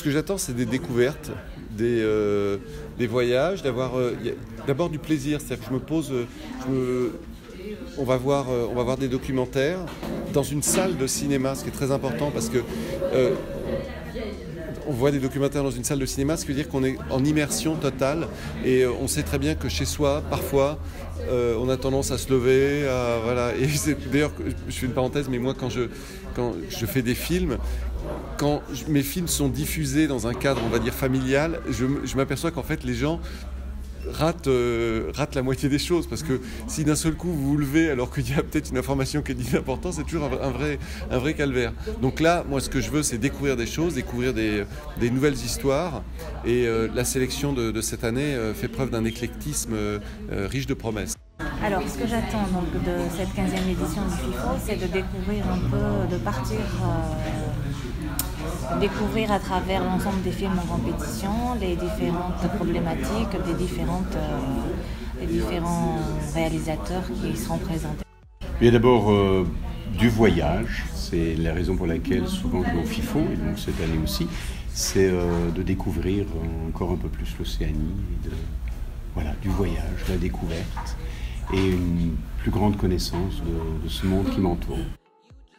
que j'attends, c'est des découvertes, des voyages, d'avoir d'abord du plaisir. C'est-à-dire que je me pose, on va voir des documentaires dans une salle de cinéma, ce qui est très important parce que on voit des documentaires dans une salle de cinéma, ce qui veut dire qu'on est en immersion totale et on sait très bien que chez soi, parfois, on a tendance à se lever, voilà. Et d'ailleurs, je fais une parenthèse, mais moi quand je fais des films, quand mes films sont diffusés dans un cadre, on va dire familial, je m'aperçois qu'en fait les gens rate la moitié des choses, parce que si d'un seul coup vous vous levez alors qu'il y a peut-être une information qui est d'importance, c'est toujours un vrai calvaire. Donc là, moi ce que je veux, c'est découvrir des choses, découvrir des nouvelles histoires, et la sélection de cette année fait preuve d'un éclectisme riche de promesses. Alors, ce que j'attends donc de cette 15e édition du FIFO, c'est de découvrir un peu, de partir découvrir à travers l'ensemble des films en compétition les différentes problématiques des différents réalisateurs qui seront présentés. Il y a d'abord du voyage, c'est la raison pour laquelle souvent je vais au FIFO, et donc cette année aussi, c'est de découvrir encore un peu plus l'Océanie, du voyage, de la découverte et une plus grande connaissance de ce monde qui m'entoure.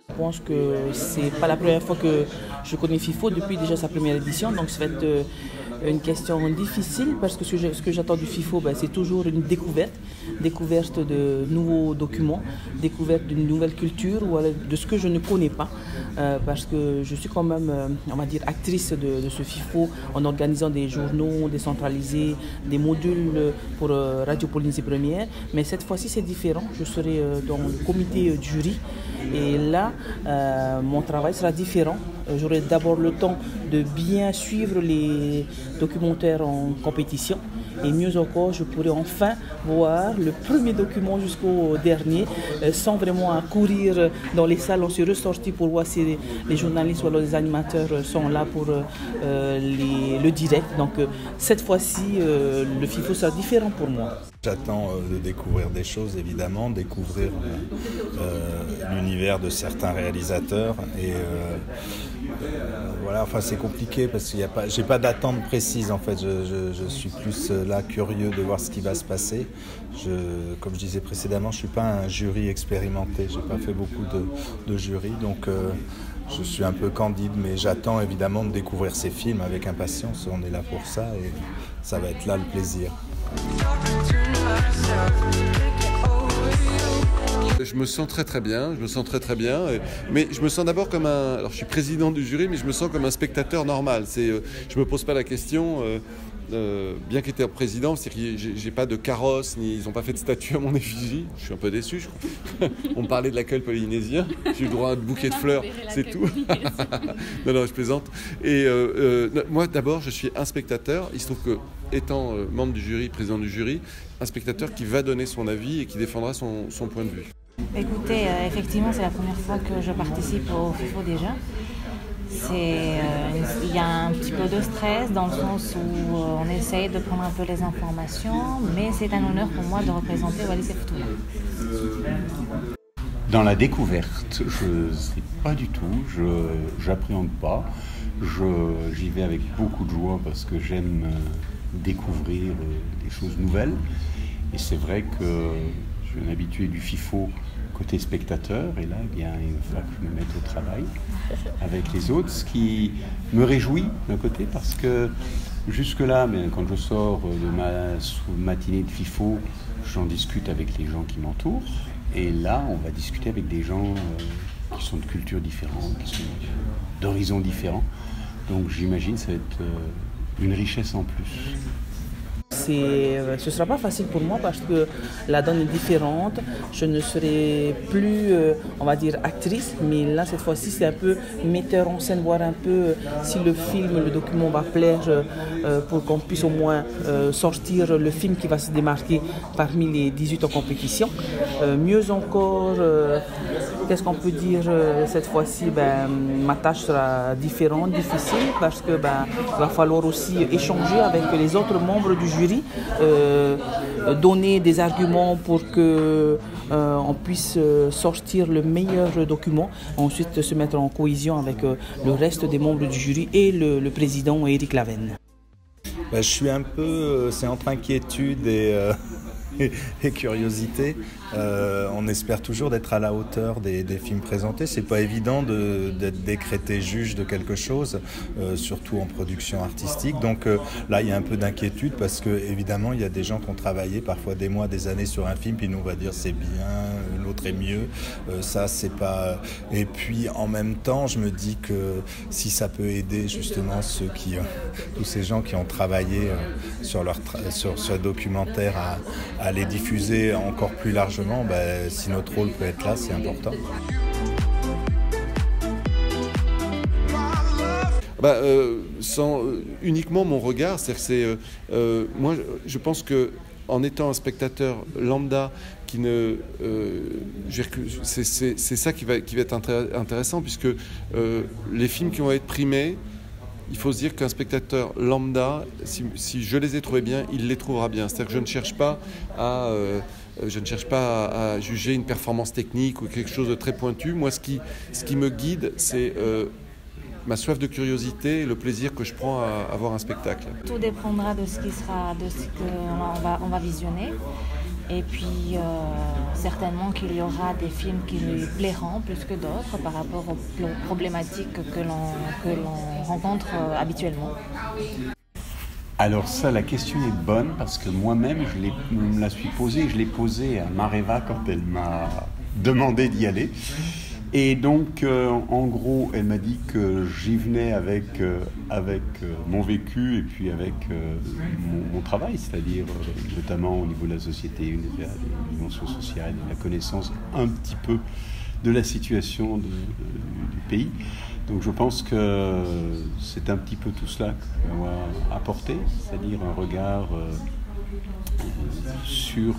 Je pense que c'est pas la première fois que je connais FIFO depuis déjà sa première édition, donc ça va être une question difficile parce que ce que j'attends du FIFO, c'est toujours une découverte de nouveaux documents, découverte d'une nouvelle culture ou de ce que je ne connais pas, parce que je suis quand même, on va dire, actrice de ce FIFO en organisant des journaux décentralisés, des modules pour Radio Polynésie Première, mais cette fois-ci c'est différent, je serai dans le comité du jury et là mon travail sera différent. J'aurai d'abord le temps de bien suivre les documentaires en compétition et mieux encore, je pourrai enfin voir le premier document jusqu'au dernier sans vraiment courir dans les salles. On s'est ressorti pour voir si les journalistes ou les animateurs sont là pour le direct. Donc cette fois-ci, le FIFO sera différent pour moi. J'attends de découvrir des choses, évidemment, découvrir l'univers de certains réalisateurs et voilà, enfin c'est compliqué parce que j'ai pas d'attente précise en fait, je suis plus là curieux de voir ce qui va se passer. Comme je disais précédemment, je suis pas un jury expérimenté, j'ai pas fait beaucoup de jury, donc je suis un peu candide, mais j'attends évidemment de découvrir ces films avec impatience, on est là pour ça et ça va être là le plaisir. Je me sens très bien, mais je me sens d'abord comme alors je suis président du jury, mais je me sens comme un spectateur normal. Je me pose pas la question, bien qu'étant président, c'est que j'ai pas de carrosse, ni ils n'ont pas fait de statue à mon effigie. Je suis un peu déçu, je crois. On me parlait de l'accueil polynésien, j'ai eu le droit à un bouquet de fleurs, c'est tout. non, je plaisante. Et moi d'abord, je suis un spectateur. Il se trouve que, étant membre du jury, président du jury, un spectateur qui va donner son avis et qui défendra son point de vue. Écoutez, effectivement, c'est la première fois que je participe au FIFO déjà. Il y a un petit peu de stress dans le sens où on essaye de prendre un peu les informations, mais c'est un honneur pour moi de représenter Wallis et Futuna. Dans la découverte, je ne sais pas du tout, je n'appréhende pas, j'y vais avec beaucoup de joie parce que j'aime découvrir des choses nouvelles. Et c'est vrai que je suis un habitué du FIFO côté spectateur, et là, il va falloir que je me mette au travail avec les autres, ce qui me réjouit d'un côté, parce que jusque-là, quand je sors de ma matinée de FIFO, j'en discute avec les gens qui m'entourent, et là, on va discuter avec des gens qui sont de cultures différentes, qui sont d'horizons différents, donc j'imagine que ça va être une richesse en plus. Ce ne sera pas facile pour moi parce que la donne est différente. Je ne serai plus, on va dire, actrice, mais là, cette fois-ci, c'est un peu metteur en scène, voir un peu si le film, le document va plaire pour qu'on puisse au moins sortir le film qui va se démarquer parmi les 18 en compétition. Mieux encore, qu'est-ce qu'on peut dire cette fois-ci? Ma tâche sera différente, difficile, parce que il va falloir aussi échanger avec les autres membres du jury, donner des arguments pour que on puisse sortir le meilleur document, ensuite se mettre en cohésion avec le reste des membres du jury et le président Éric Laven. Je suis un peu, c'est entre inquiétude et curiosité. On espère toujours d'être à la hauteur des films présentés. C'est pas évident d'être décrété juge de quelque chose, surtout en production artistique. Donc là, il y a un peu d'inquiétude parce que évidemment, il y a des gens qui ont travaillé parfois des mois, des années sur un film, puis nous on va dire c'est bien, l'autre est mieux. Ça, c'est pas. Et puis en même temps, je me dis que si ça peut aider justement tous ces gens qui ont travaillé sur ce documentaire à les diffuser encore plus largement, si notre rôle peut être là, c'est important. Sans uniquement mon regard, c'est-à-dire que moi, je pense que en étant un spectateur lambda qui ne, c'est ça qui va être intéressant, puisque les films qui vont être primés, il faut se dire qu'un spectateur lambda, si je les ai trouvés bien, il les trouvera bien. C'est-à-dire que je ne cherche pas à juger une performance technique ou quelque chose de très pointu. Moi, ce qui me guide, c'est ma soif de curiosité et le plaisir que je prends à voir un spectacle. Tout dépendra de ce qu'on va visionner. Et puis, certainement qu'il y aura des films qui lui plairont plus que d'autres par rapport aux problématiques que l'on rencontre habituellement. Alors ça, la question est bonne parce que moi-même, je me la suis posée. Je l'ai posée à Mareva quand elle m'a demandé d'y aller. Et donc, en gros, elle m'a dit que j'y venais avec mon vécu et puis avec mon travail, c'est-à-dire notamment au niveau de la société, de la dimension sociale, de la connaissance un petit peu de la situation du pays. Donc je pense que c'est un petit peu tout cela qu'on va apporter, c'est-à-dire un regard sur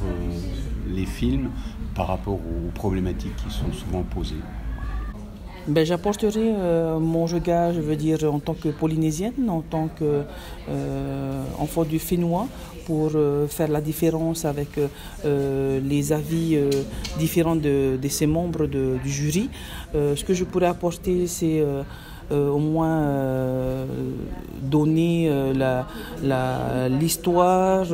les films par rapport aux problématiques qui sont souvent posées. J'apporterai mon regard, je veux dire, en tant que polynésienne, en tant qu'enfant du Fénois, pour faire la différence avec les avis différents de ces membres du jury. Ce que je pourrais apporter, c'est au moins donner l'histoire,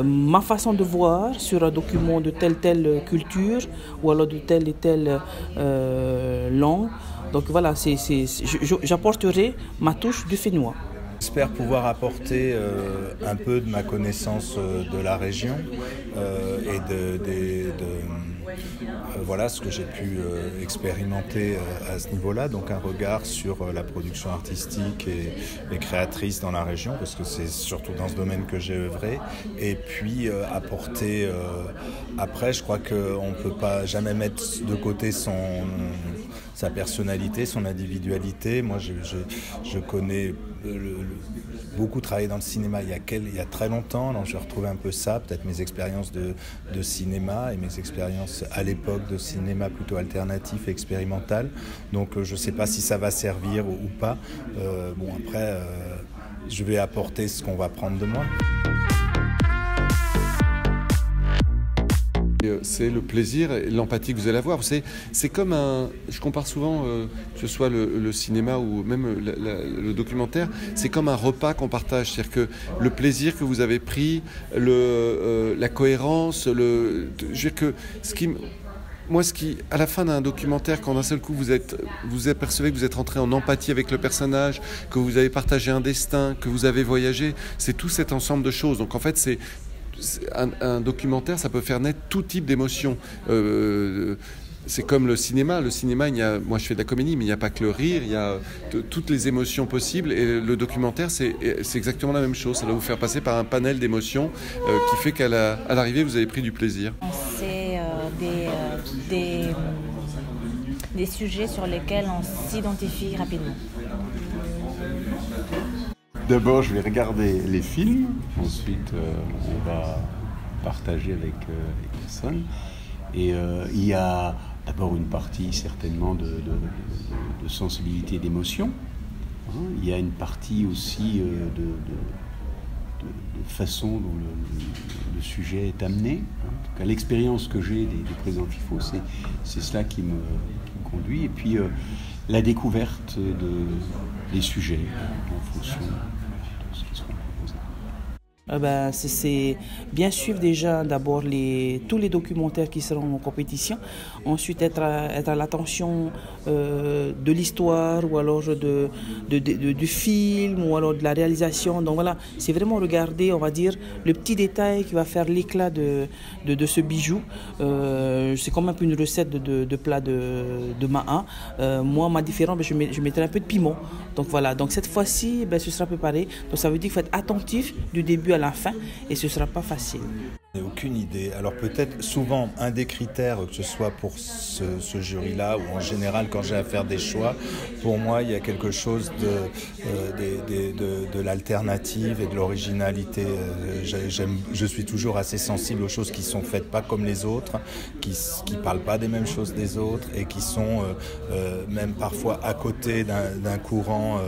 ma façon de voir sur un document de telle culture ou alors de telle et telle langue. Donc voilà, j'apporterai ma touche du Fénois. J'espère pouvoir apporter un peu de ma connaissance de la région et voilà ce que j'ai pu expérimenter à ce niveau-là, donc un regard sur la production artistique et créatrice dans la région, parce que c'est surtout dans ce domaine que j'ai œuvré, et puis apporter, après je crois qu'on ne peut pas jamais mettre de côté sa personnalité, son individualité. Moi je connais beaucoup travaillé dans le cinéma il y a très longtemps, donc j'ai retrouvé un peu ça, peut-être mes expériences de cinéma et mes expériences à l'époque de cinéma plutôt alternatif et expérimental. Donc je ne sais pas si ça va servir ou pas. Après, je vais apporter ce qu'on va prendre de moi. C'est le plaisir et l'empathie que vous allez avoir. C'est comme je compare souvent, que ce soit le cinéma ou même le documentaire, c'est comme un repas qu'on partage. C'est-à-dire que le plaisir que vous avez pris, la cohérence, à la fin d'un documentaire, quand d'un seul coup vous apercevez que vous êtes rentré en empathie avec le personnage, que vous avez partagé un destin, que vous avez voyagé, c'est tout cet ensemble de choses. Donc en fait, c'est un documentaire, ça peut faire naître tout type d'émotions. C'est comme le cinéma. Le cinéma, moi je fais de la comédie, mais il n'y a pas que le rire, il y a toutes les émotions possibles. Et le documentaire, c'est exactement la même chose. Ça va vous faire passer par un panel d'émotions qui fait qu'à l'arrivée, vous avez pris du plaisir. C'est des sujets sur lesquels on s'identifie rapidement. D'abord, je vais regarder les films. Ensuite, on va partager avec les personnes. Et il y a d'abord une partie certainement de sensibilité, d'émotion. Il y a une partie aussi de façon dont le sujet est amené. En tout cas, l'expérience que j'ai des présidents FIFO, c'est cela qui me conduit. Et puis la découverte des sujets en fonction de ce qui sera proposé. C'est bien suivre déjà d'abord tous les documentaires qui seront en compétition, ensuite être à l'attention de l'histoire ou alors du film ou alors de la réalisation. Donc voilà, c'est vraiment regarder, on va dire, le petit détail qui va faire l'éclat de ce bijou. C'est comme un peu une recette de plat de Maha. Moi, ma différence, je mettrai un peu de piment. Donc voilà, donc cette fois-ci, ce sera préparé. Donc ça veut dire qu'il faut être attentif du début à la fin et ce ne sera pas facile. Je n'ai aucune idée. Alors peut-être souvent un des critères, que ce soit pour ce jury-là ou en général quand j'ai à faire des choix, pour moi il y a quelque chose de l'alternative et de l'originalité. Je suis toujours assez sensible aux choses qui sont faites pas comme les autres, qui parlent pas des mêmes choses des autres et qui sont même parfois à côté d'un courant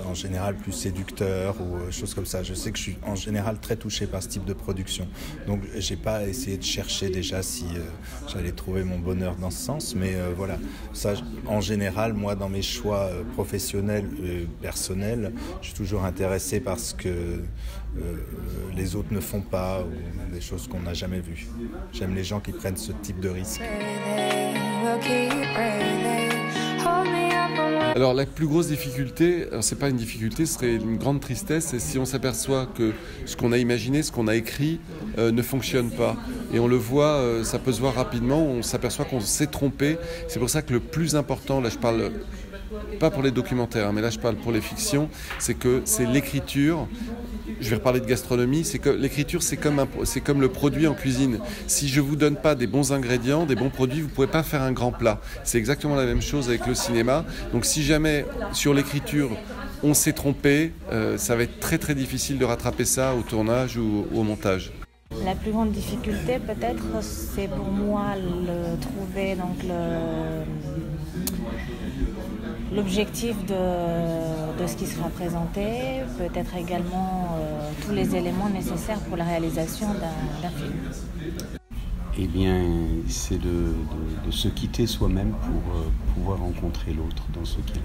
en général plus séducteur ou choses comme ça. Je sais que je suis en général très touché par ce type de production. Donc j'ai pas essayé de chercher déjà si j'allais trouver mon bonheur dans ce sens, mais voilà, ça en général, moi dans mes choix professionnels et personnels, je suis toujours intéressé par ce que les autres ne font pas ou des choses qu'on n'a jamais vues. J'aime les gens qui prennent ce type de risque. Alors la plus grosse difficulté, c'est pas une difficulté, ce serait une grande tristesse, c'est si on s'aperçoit que ce qu'on a imaginé, ce qu'on a écrit ne fonctionne pas. Et on le voit, ça peut se voir rapidement, on s'aperçoit qu'on s'est trompé. C'est pour ça que le plus important, là je parle pas pour les documentaires, mais là je parle pour les fictions, c'est que c'est l'écriture. Je vais reparler de gastronomie, c'est que l'écriture c'est comme le produit en cuisine. Si je vous donne pas des bons ingrédients, des bons produits, vous pouvez pas faire un grand plat. C'est exactement la même chose avec le cinéma. Donc si jamais sur l'écriture on s'est trompé, ça va être très très difficile de rattraper ça au tournage ou au montage. La plus grande difficulté peut-être c'est pour moi trouver l'objectif de ce qui sera présenté, peut-être également tous les éléments nécessaires pour la réalisation d'un film. Eh bien, c'est de se quitter soi-même pour pouvoir rencontrer l'autre dans ce qu'il est.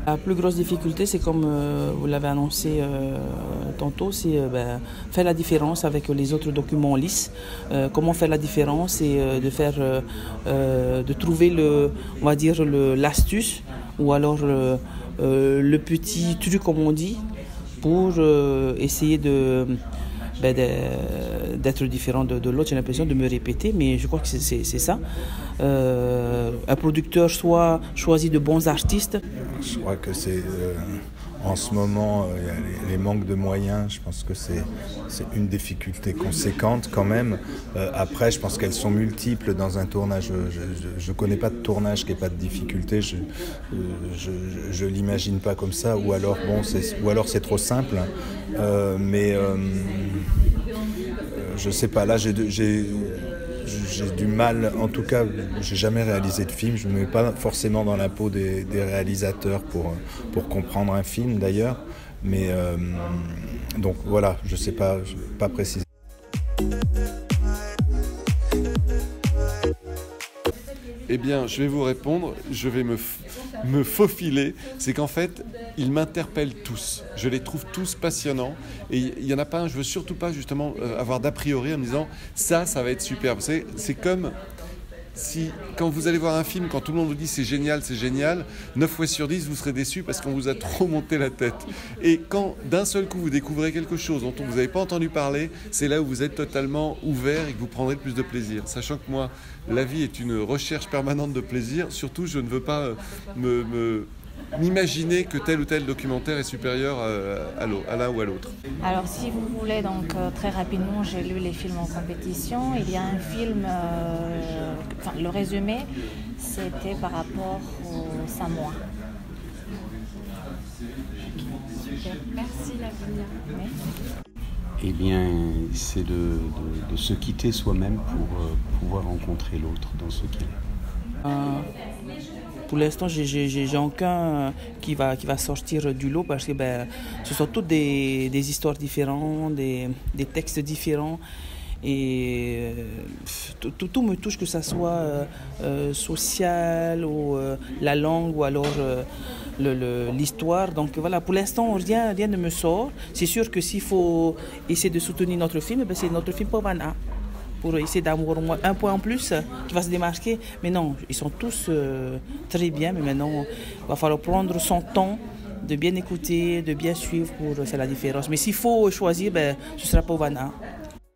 La plus grosse difficulté, c'est comme vous l'avez annoncé tantôt, c'est faire la différence avec les autres documents lisses. Comment faire la différence et de trouver on va dire l'astuce ou alors le petit truc comme on dit pour essayer d'être différent de l'autre. J'ai l'impression de me répéter, mais je crois que c'est ça. Un producteur soit choisit de bons artistes. Je crois que c'est en ce moment les manques de moyens. Je pense que c'est une difficulté conséquente quand même. Après, je pense qu'elles sont multiples dans un tournage. Je connais pas de tournage qui n'ait pas de difficulté. Je l'imagine pas comme ça. Ou alors c'est trop simple. Mais je sais pas. Là, j'ai du mal, en tout cas, j'ai jamais réalisé de film. Je ne me mets pas forcément dans la peau des réalisateurs pour comprendre un film d'ailleurs. Mais donc voilà, je sais pas préciser. Eh bien, je vais vous répondre, je vais me faufiler. C'est qu'en fait, ils m'interpellent tous. Je les trouve tous passionnants. Et il n'y en a pas un, je veux surtout pas justement avoir d'a priori en me disant ça va être super. Vous savez, c'est comme si, quand vous allez voir un film, quand tout le monde vous dit c'est génial, 9 fois sur 10, vous serez déçus parce qu'on vous a trop monté la tête. Et quand d'un seul coup vous découvrez quelque chose dont vous n'avez pas entendu parler, c'est là où vous êtes totalement ouvert et que vous prendrez le plus de plaisir. Sachant que moi, la vie est une recherche permanente de plaisir. Surtout, je ne veux pas m'imaginer que tel ou tel documentaire est supérieur à l'un ou à l'autre. Alors si vous voulez, donc très rapidement, j'ai lu les films en compétition. Il y a un film, le résumé, c'était par rapport au Samoa. Super. Merci Lavinia. Eh bien, c'est de se quitter soi-même pour pouvoir rencontrer l'autre dans ce qu'il est. pour l'instant, j'ai aucun qui va sortir du lot parce que ce sont toutes des histoires différentes, des textes différents. Et tout me touche, que ça soit social ou la langue ou alors l'histoire. Donc voilà, pour l'instant, rien ne me sort. C'est sûr que s'il faut essayer de soutenir notre film, c'est notre film Povana, pour essayer d'avoir au moins un point en plus qui va se démarquer. Mais non, ils sont tous très bien, mais maintenant, il va falloir prendre son temps de bien écouter, de bien suivre pour faire la différence. Mais s'il faut choisir, ce sera Povana.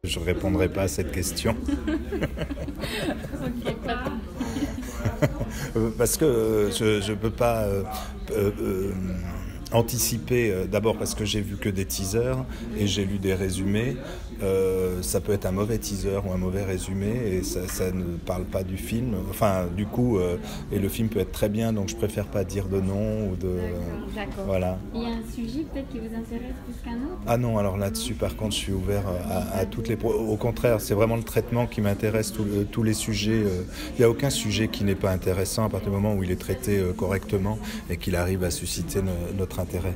Je ne répondrai pas à cette question. Parce que je ne peux pas anticiper, d'abord parce que j'ai vu que des teasers et j'ai lu des résumés. Ça peut être un mauvais teaser ou un mauvais résumé et ça ne parle pas du film. Enfin, du coup, et le film peut être très bien, donc je préfère pas dire de nom ou de. D'accord. Voilà. Il y a un sujet peut-être qui vous intéresse plus qu'un autre? Ah non, alors là-dessus, par contre, je suis ouvert à toutes les. Au contraire, c'est vraiment le traitement qui m'intéresse, tous les sujets. Il n'y a aucun sujet qui n'est pas intéressant à partir du moment où il est traité correctement et qu'il arrive à susciter notre intérêt.